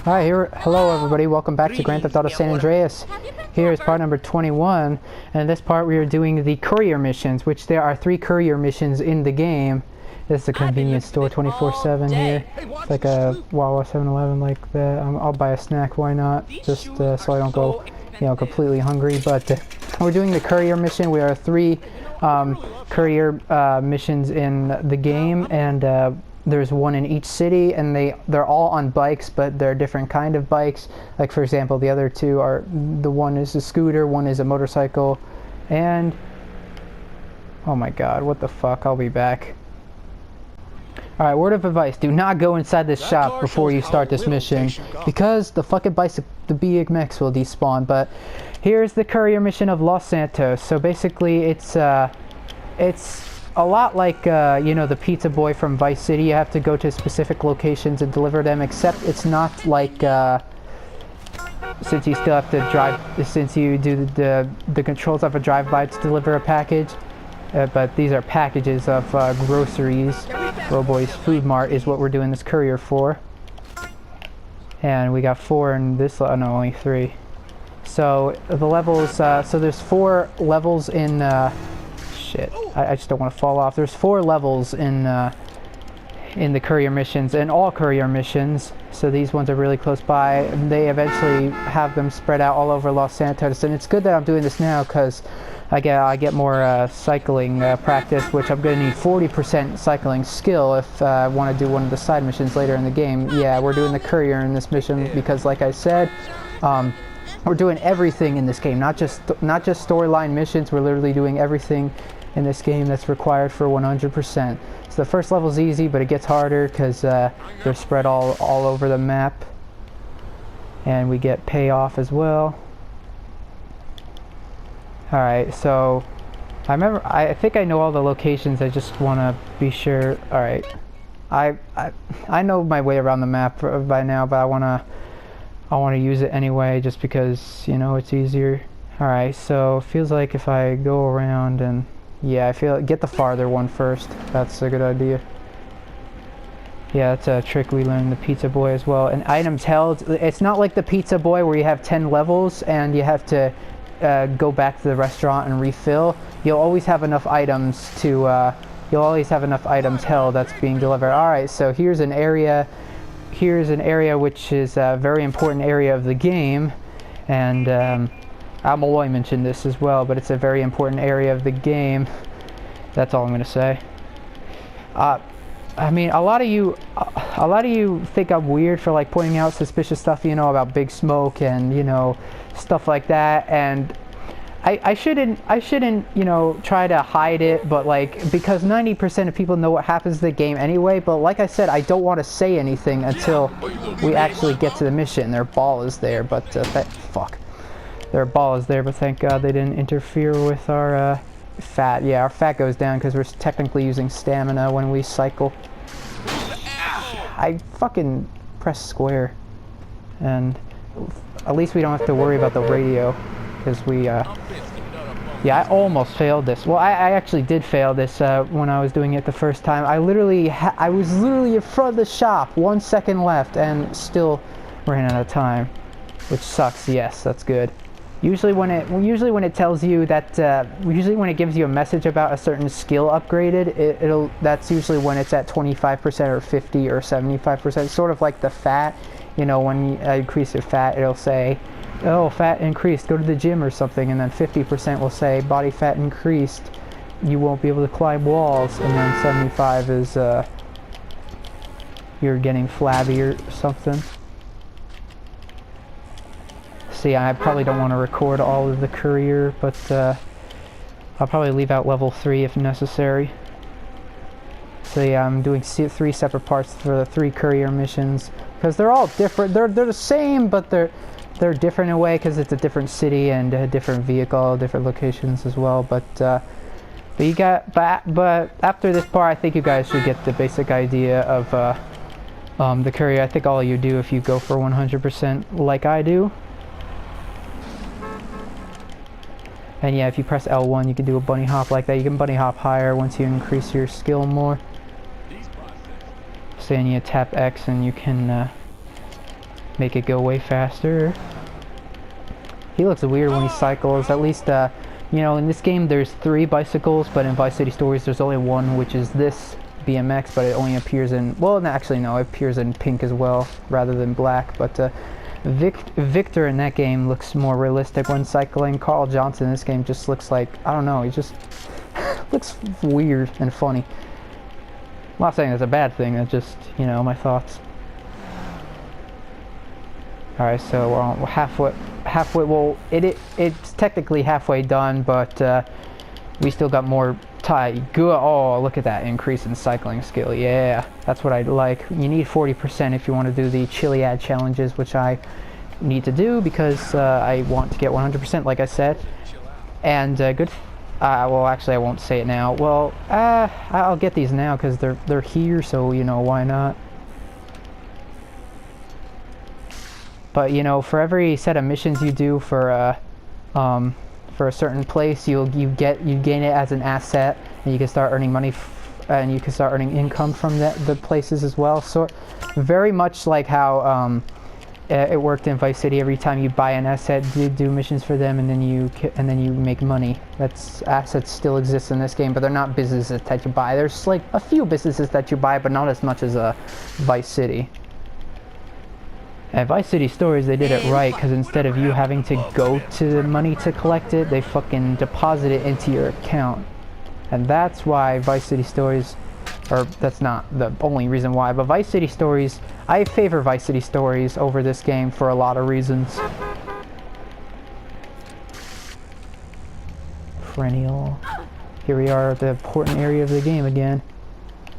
Hi, hello everybody, welcome back to Grand Theft Auto San Andreas. Here is part number 21, and in this part we are doing the courier missions, which there are 3 courier missions in the game. This is a convenience store 24/7 here. It's like a Wawa 7-Eleven like that. I'll buy a snack, why not? Just so I don't go, completely hungry. But we're doing the courier mission. We are 3 courier missions in the game, and there's 1 in each city, and they're all on bikes, but they're different kind of bikes. Like for example, the other 2 are, the 1 is a scooter, 1 is a motorcycle, and oh my god, what the fuck, I'll be back. Alright, word of advice, do not go inside this shop before you start this mission, because the fucking the BMX will despawn. But here's the courier mission of Los Santos. So basically it's a lot like, the pizza boy from Vice City. You have to go to specific locations and deliver them, except it's not like, since you still have to drive, since you do the controls of a drive-by to deliver a package. But these are packages of groceries. Roboi's Food Mart is what we're doing this courier for. And we got 4 in this, no, only 3. So the levels, so there's 4 levels in, shit, I just don't want to fall off. There's 4 levels in the courier missions, and all courier missions. So these ones are really close by. They eventually have them spread out all over Los Santos, and it's good that I'm doing this now because I get more cycling practice, which I'm going to need 40% cycling skill if I want to do one of the side missions later in the game. Yeah, we're doing the courier in this mission because, like I said, we're doing everything in this game, not just storyline missions. We're literally doing everything in this game that's required for 100%. So the first level's easy, but it gets harder because they're spread all over the map, and we get payoff as well. Alright, so I think I know all the locations. I just want to be sure. Alright, I know my way around the map by now, but I want to use it anyway just because, it's easier. Alright, so it feels like if I go around and, yeah, I feel get the farther one first. That's a good idea. Yeah, that's a trick we learned in the Pizza Boy as well. And items held, it's not like the Pizza Boy where you have 10 levels and you have to go back to the restaurant and refill. You'll always have enough items to held that's being delivered. Alright, so here's an area which is a very important area of the game, and Malloy mentioned this as well, but it's a very important area of the game. That's all I'm gonna say. I mean, a lot of you think I'm weird for like pointing out suspicious stuff, about Big Smoke and stuff like that, and I shouldn't try to hide it, but like, because 90% of people know what happens to the game anyway. But like I said, I don't want to say anything until we actually get to the mission. Their ball is there, but their ball is there, but thank God they didn't interfere with our fat. Yeah, our fat goes down because we're technically using stamina when we cycle. I fucking press square, and at least we don't have to worry about the radio, because we yeah, I almost failed this. Well, I actually did fail this when I was doing it the first time. I was literally in front of the shop, 1 second left, and still ran out of time, which sucks. Yes, that's good. Usually when it tells you that, usually when it gives you a message about a certain skill upgraded, that's usually when it's at 25% or 50 or 75%, sort of like the fat. When you increase your fat, it'll say, oh, fat increased, go to the gym or something, and then 50% will say body fat increased, you won't be able to climb walls, and then 75 is you're getting flabby or something. See, I probably don't want to record all of the courier, but I'll probably leave out level 3 if necessary. So yeah, I'm doing 3 separate parts for the 3 courier missions, because they're all different. They're the same, but they're different in a way, because it's a different city and a different vehicle, different locations as well. But after this part, I think you guys should get the basic idea of the courier. I think all you do if you go for 100% like I do. And yeah, if you press L1, you can do a bunny hop like that. You can bunny hop higher once you increase your skill more. So then you tap X and you can make it go way faster. He looks weird when he cycles. At least, you know, in this game there's 3 bicycles, but in Vice City Stories there's only one, which is this BMX, but it only appears in, well, actually no, it appears in pink as well, rather than black. But Victor in that game looks more realistic when cycling. Carl Johnson in this game just looks like, I don't know, he just looks weird and funny. I'm not saying it's a bad thing, it's just, you know, my thoughts. Alright, so we're halfway, well, it's technically halfway done, but we still got more time. Good. Oh, look at that increase in cycling skill. Yeah, that's what I'd like. You need 40% if you want to do the Chiliad challenges, which I need to do because I want to get 100%, like I said. And well, actually, I won't say it now. Well, I'll get these now because they're here, so you know why not. But you know, for every set of missions you do for a certain place, you gain it as an asset, and you can start earning money, and you can start earning income from the places as well. So, very much like how it worked in Vice City. Every time you buy an asset, you do missions for them, and then you make money. Assets still exist in this game, but they're not businesses that you buy. There's like a few businesses that you buy, but not as much as Vice City. At Vice City Stories, they did it right, because instead of you having to go to the money to collect it, they fucking deposit it into your account. And that's why Vice City Stories, or that's not the only reason why, but Vice City Stories, I favor Vice City Stories over this game for a lot of reasons. Perennial. Here we are at the important area of the game again.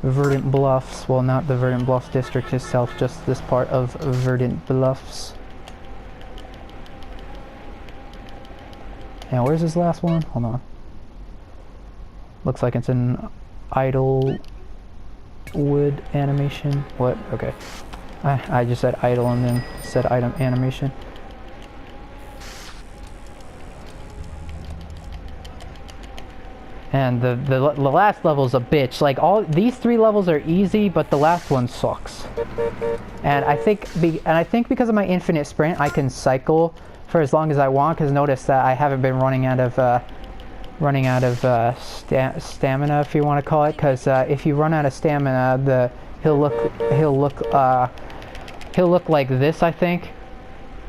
Verdant Bluffs. Well, not the Verdant Bluffs district itself, just this part of Verdant Bluffs. Now, where's this last one? Hold on. Looks like it's an idle wood animation. What? Okay. I just said idle and then said item animation. And the last level's a bitch. Like, all these 3 levels are easy, but the last one sucks. And I think because of my infinite sprint, I can cycle for as long as I want. Because notice that I haven't been running out of stamina, if you want to call it. Because if you run out of stamina, he'll look like this, I think.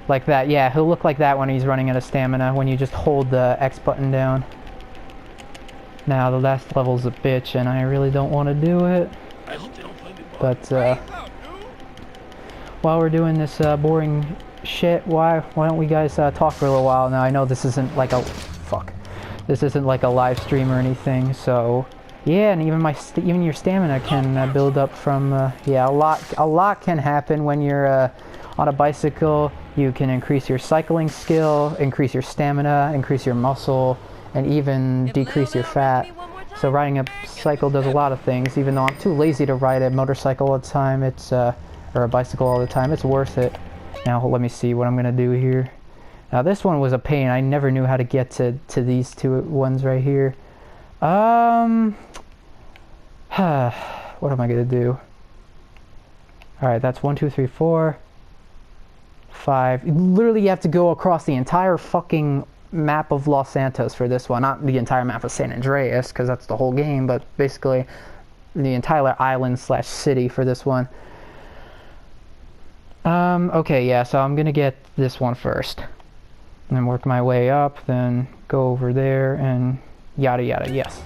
Like that. Yeah, he'll look like that when he's running out of stamina. When you just hold the X button down. Now, the last level's a bitch, and I really don't want to do it. But, while we're doing this boring shit, why don't we guys talk for a little while? Now, I know this isn't like this isn't like a live stream or anything, so... Yeah, and even your stamina can build up from... yeah, a lot can happen when you're on a bicycle. You can increase your cycling skill, increase your stamina, increase your muscle, and even decrease your fat. So riding a cycle does a lot of things. Even though I'm too lazy to ride a motorcycle all the time, or a bicycle all the time, it's worth it. Now let me see what I'm gonna do here. Now this one was a pain. I never knew how to get to these 2 ones right here. What am I gonna do? Alright, that's 1, 2, 3, 4, 5. Literally you have to go across the entire fucking map of Los Santos for this one. Not the entire map of San Andreas, because that's the whole game, but basically the entire island / city for this one. Okay, yeah, so I'm gonna get this one first. And then work my way up, then go over there, and yada yada, yes.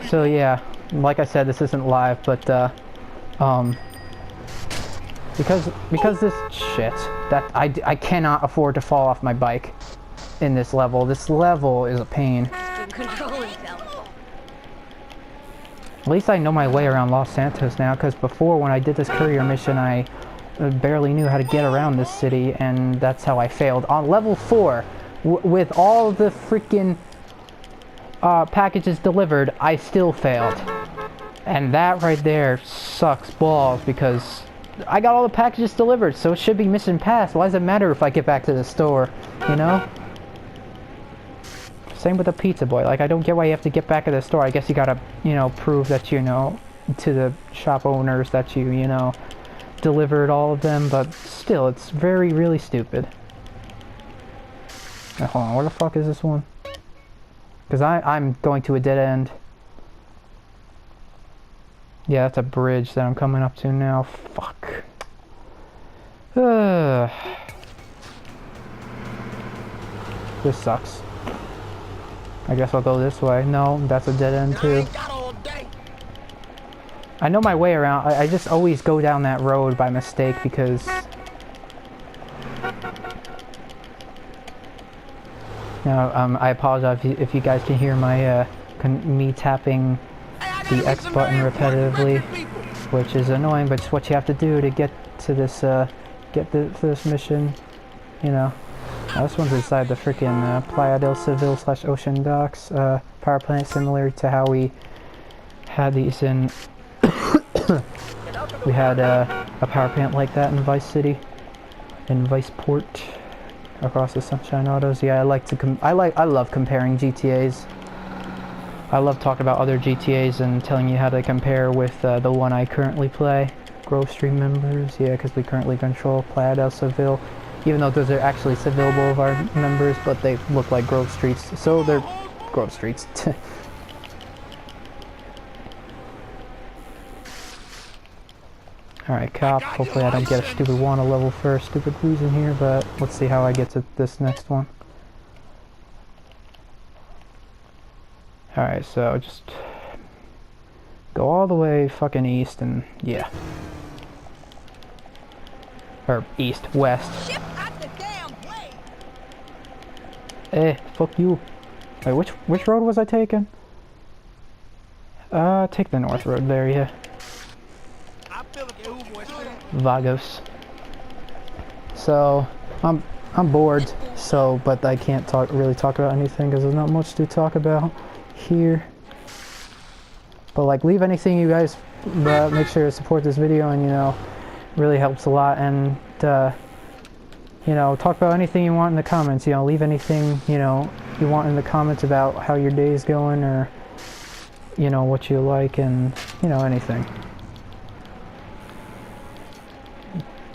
So yeah, like I said, this isn't live, but because this shit that I cannot afford to fall off my bike in this level. This level is a pain. At least I know my way around Los Santos now, because before when I did this courier mission, I barely knew how to get around this city, and that's how I failed. On level 4, with all the freaking packages delivered, I still failed. And that right there sucks balls, because I got all the packages delivered, so it should be mission passed. Why does it matter if I get back to the store, you know? Same with the pizza boy. Like, I don't get why you have to get back at the store. I guess you gotta, you know, prove that, you know, to the shop owners that you know, delivered all of them, but still, it's really stupid. Now, hold on, where the fuck is this one? Because I'm going to a dead end. Yeah, that's a bridge that I'm coming up to now. Fuck. This sucks. I guess I'll go this way. No, that's a dead end too. I know my way around. I just always go down that road by mistake because... Now, I apologize if you guys can hear my, me tapping the X button repetitively, which is annoying, but it's what you have to do to get to this, to this mission, you know. This one's inside the freaking Playa del Civil / Ocean Docks power plant, similar to how we had these in... we had a power plant like that in Vice City, in Vice Port, across the Sunshine Autos. Yeah, I love comparing GTAs. I love talking about other GTAs and telling you how they compare with the one I currently play. Grove Street members, yeah, because we currently control Playa del Civil. Even though those are actually Seville Boulevard members, but they look like Grove Streets, so they're Grove Streets. Alright, cop. Hopefully I don't get a stupid wanna level for a stupid reason here, but let's see how I get to this next one. Alright, so just go all the way fucking east and yeah. Or east, west. Fuck you. Wait, which road was I taking? Take the north road there, yeah. Vagos. So, I'm bored, so, but I can't really talk about anything because there's not much to talk about here. But like, leave anything you guys, make sure to support this video, and you know, really helps a lot. And you know, talk about anything you want in the comments. You know, leave anything, you know, you want in the comments about how your day is going, or you know, what you like, and you know, anything.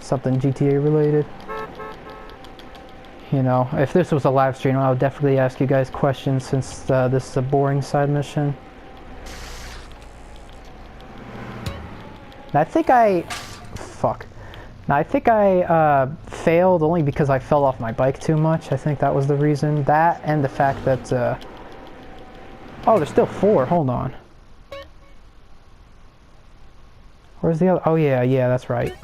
Something GTA related. You know, if this was a live stream, I would definitely ask you guys questions, since this is a boring side mission. And I think I failed only because I fell off my bike too much. I think that was the reason. That and the fact that oh, there's still 4. Hold on. Where's the other? Oh yeah, that's right.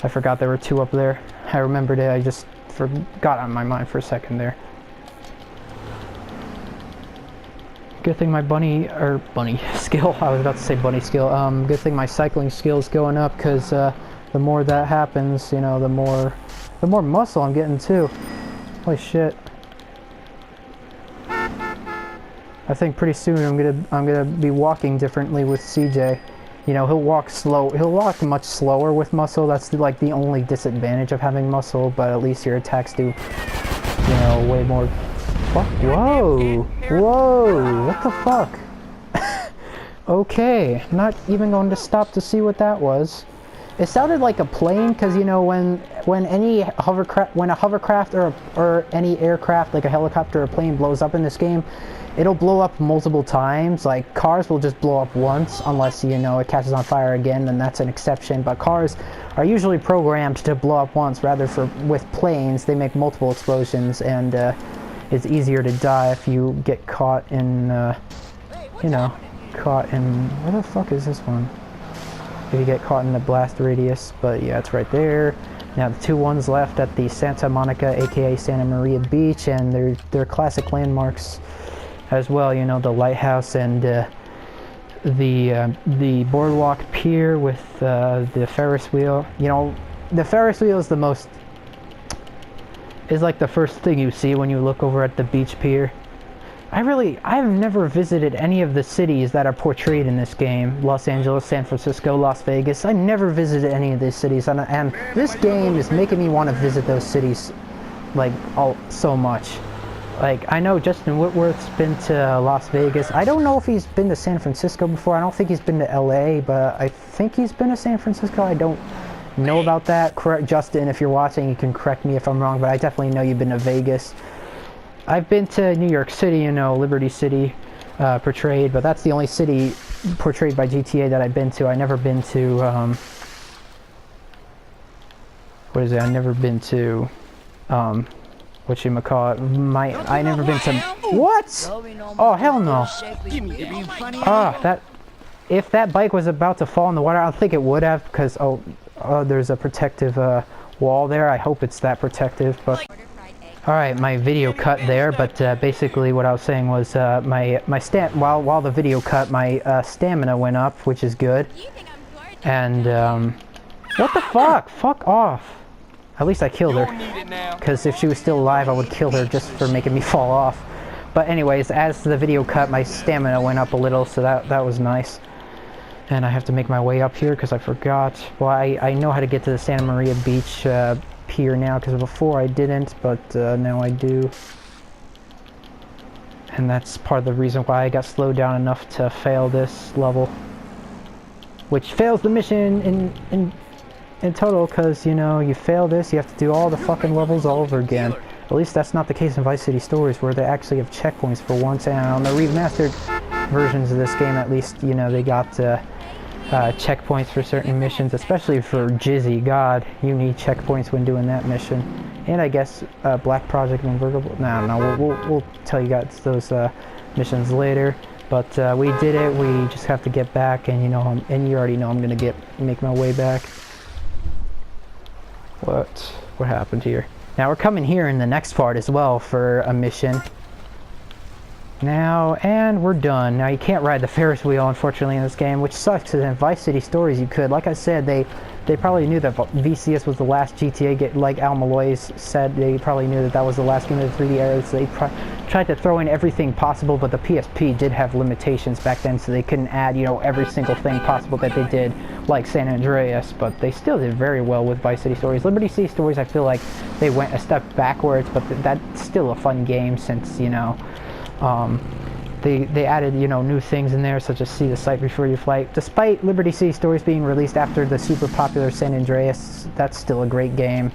I forgot there were 2 up there. I remembered it. I just forgot on my mind for a second there. Good thing my bunny skill. I was about to say bunny skill. Good thing my cycling skill is going up, because the more that happens, you know, the more muscle I'm getting too. Holy shit! I think pretty soon I'm gonna be walking differently with CJ. You know, he'll walk slow. He'll walk much slower with muscle. That's like the only disadvantage of having muscle. But at least your attacks do, you know, way more. Fuck! Whoa! Whoa! What the fuck? Okay, I'm not even going to stop to see what that was. It sounded like a plane, because you know, when a hovercraft or any aircraft like a helicopter or a plane blows up in this game, it'll blow up multiple times. Like, cars will just blow up once, unless, you know, it catches on fire again, then that's an exception. But cars are usually programmed to blow up once, with planes, they make multiple explosions, and it's easier to die if you get caught in, you know, where the fuck is this one? If you get caught in the blast radius. But yeah, it's right there. Now the 2 ones left at the Santa Monica, aka Santa Maria Beach, and they're classic landmarks as well. You know, the lighthouse and the boardwalk pier with the Ferris wheel. You know, the Ferris wheel is like the first thing you see when you look over at the beach pier. I've never visited any of the cities that are portrayed in this game. Los Angeles, San Francisco, Las Vegas. I never visited any of these cities, and this game is making me want to visit those cities, like, so much. Like, I know Justin Whitworth's been to Las Vegas. I don't know if he's been to San Francisco before. I don't think he's been to LA, but I think he's been to San Francisco. I don't know about that. Correct, Justin, if you're watching, you can correct me if I'm wrong, but I definitely know you've been to Vegas. I've been to New York City, you know, Liberty City portrayed, but that's the only city portrayed by GTA that I've been to. I've never been to, what is it? I've never been to, whatchamacallit, I never been to, what? Oh, hell no. If that bike was about to fall in the water, I don't think it would have, because, there's a protective wall there. I hope it's that protective, but... Alright, my video cut there, but basically what I was saying was while the video cut, my stamina went up, which is good. And, what the fuck? Fuck off. At least I killed her. Because if she was still alive, I would kill her just for making me fall off. But anyways, as the video cut, my stamina went up a little, so that was nice. And I have to make my way up here because I forgot. Well, I know how to get to the Santa Maria Beach pier now, because before I didn't, but now I do. And that's part of the reason why I got slowed down enough to fail this level. Which fails the mission in total, because, you know, you fail this, you have to do all the fucking levels all over again. At least that's not the case in Vice City Stories, where they actually have checkpoints for once, and on the remastered versions of this game, at least, you know, they got checkpoints for certain missions, especially for Jizzy. God, you need checkpoints when doing that mission. And I guess Black Project Invertible. No, we'll tell you guys those missions later. But we did it. We just have to get back, and you know, and you already know I'm gonna make my way back. What happened here? Now we're coming here in the next part as well for a mission. Now, and we're done. Now, you can't ride the Ferris wheel, unfortunately, in this game, which sucks, because in Vice City Stories you could. Like I said, they probably knew that VCS was the last GTA, like Al Malloy said, they probably knew that was the last game of the 3D era, so they tried to throw in everything possible, but the PSP did have limitations back then, so they couldn't add, you know, every single thing possible that they did, like San Andreas, but they still did very well with Vice City Stories. Liberty City Stories, I feel like they went a step backwards, but that's still a fun game, since, you know, they added, you know, new things in there, such as see the site before you flight. Despite Liberty City Stories being released after the super popular San Andreas, that's still a great game.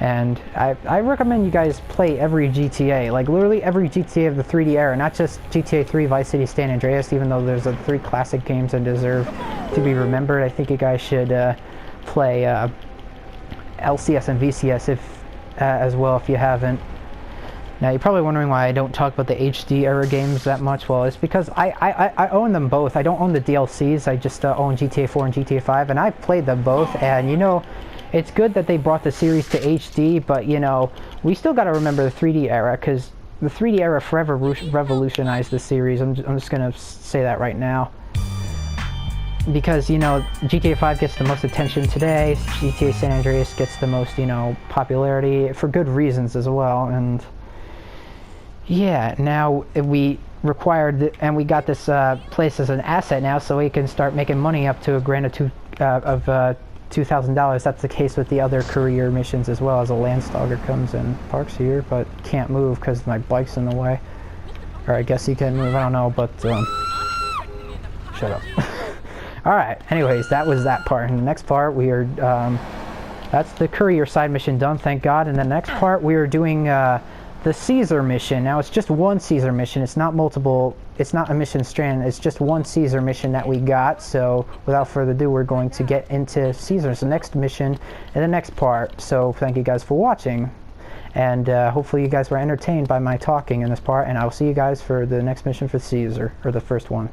And I recommend you guys play every GTA, like literally every GTA of the 3D era, not just GTA 3, Vice City, San Andreas, even though there's 3 classic games that deserve to be remembered. I think you guys should play LCS and VCS as well if you haven't. Now, you're probably wondering why I don't talk about the HD era games that much. Well, it's because I own them both. I don't own the DLCs. I just own GTA 4 and GTA 5, and I've played them both. And, you know, it's good that they brought the series to HD, but, you know, we still got to remember the 3D era, because the 3D era forever revolutionized the series. I'm just going to say that right now. Because, you know, GTA 5 gets the most attention today. GTA San Andreas gets the most, you know, popularity, for good reasons as well. And... yeah, now we required, and we got this place as an asset now, so we can start making money up to a grand of $2,000. That's the case with the other courier missions as well, as a Landstalker comes and parks here, but can't move because my bike's in the way. Or I guess he can move, I don't know, but shut up. Alright, anyways, that was that part. In the next part, we are, that's the courier side mission done, thank God. In the next part, we are doing, the Caesar mission. Now, it's just one Caesar mission. It's not multiple, it's not a mission strand. It's just one Caesar mission that we got. So, without further ado, we're going to get into Caesar's next mission in the next part. So, thank you guys for watching. And hopefully you guys were entertained by my talking in this part. And I will see you guys for the next mission for Caesar, or the first one.